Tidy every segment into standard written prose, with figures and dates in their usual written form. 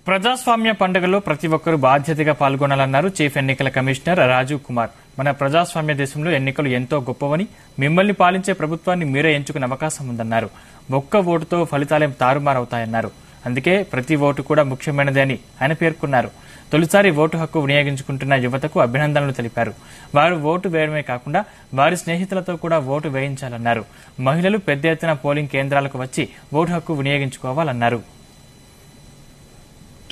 ప్రజాస్వామ్య పండుగలో ప్రతి ఒక్కరూ బాధ్యతగా పాల్గొనాలన్నారు చీఫ్ ఎన్నికల కమిషనర్ రాజీవ్ కుమార్. మన ప్రజాస్వామ్య దేశంలో ఎన్నికలు ఎంతో గొప్పవని, మిమ్మల్ని పాలించే ప్రభుత్వాన్ని మీరే ఎంచుకునే అవకాశం ఉందన్నారు. ఒక్క ఓటుతో ఫలితాలేం తారుమారవుతాయన్నారు. అందుకే ప్రతి ఓటు కూడా ముఖ్యమైనదే అని ఆయన పేర్కొన్నారు. తొలిసారి ఓటు హక్కు వినియోగించుకుంటున్న యువతకు అభినందనలు తెలిపారు. వారు ఓటు వేయడమే కాకుండా వారి స్నేహితులతో కూడా ఓటు వేయించాలన్నారు. మహిళలు పెద్ద ఎత్తున పోలింగ్ కేంద్రాలకు వచ్చి ఓటు హక్కు వినియోగించుకోవాలన్నారు.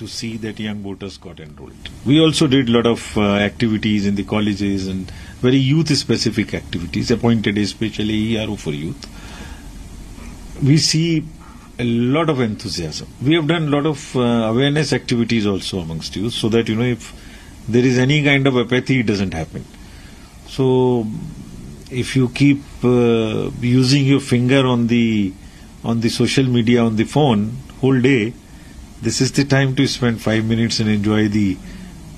To see that young voters got enrolled. We also did a lot of activities in the colleges and very youth-specific activities, appointed especially ERO for youth. We see a lot of enthusiasm. We have done a lot of awareness activities also amongst youth, so that if there is any kind of apathy, it doesn't happen. So, if you keep using your finger on the social media, on the phone, whole day, this is the time to spend 5 minutes and enjoy the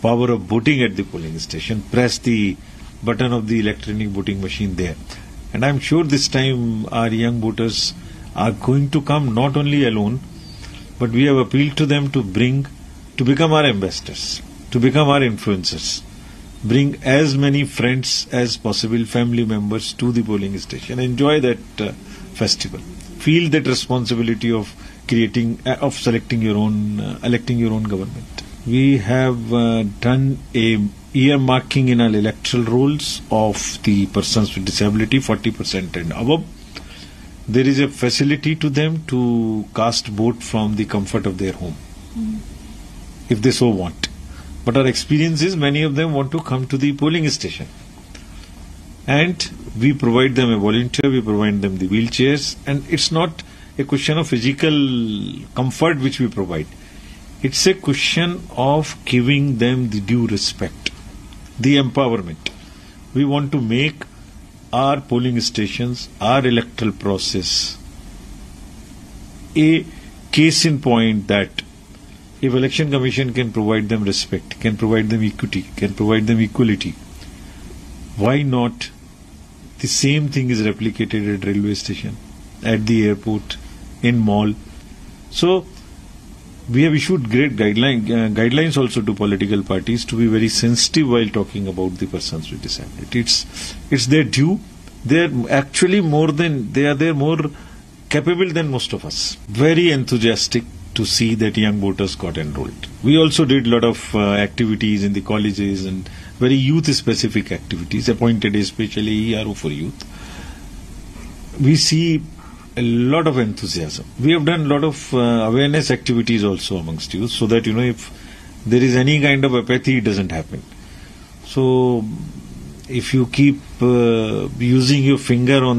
power of voting at the polling station. Press the button of the electronic voting machine there. And I'm sure this time our young voters are going to come not only alone, but we have appealed to them to become our ambassadors, to become our influencers. Bring as many friends as possible, family members to the polling station. Enjoy that festival. Feel that responsibility of electing your own government. We have done a earmarking in our electoral rolls of the persons with disability, 40% and above. There is a facility to them to cast vote from the comfort of their home, if they so want. But our experience is many of them want to come to the polling station. And we provide them a volunteer, we provide them the wheelchairs, and it's not a question of physical comfort which we provide. It's a question of giving them the due respect, the empowerment. We want to make our polling stations, our electoral process, a case in point that if Election Commission can provide them respect, can provide them equity, can provide them equality, why not the same thing is replicated at railway station, at the airport, in mall. So we have issued great guidelines also to political parties to be very sensitive while talking about the persons with disability. It's their due. They are actually more capable than most of us. Very enthusiastic to see that young voters got enrolled. We also did a lot of activities in the colleges and very youth-specific activities, appointed especially ERO for youth. We see a lot of enthusiasm. We have done a lot of awareness activities also amongst youth, so that if there is any kind of apathy, it doesn't happen. So, if you keep using your finger on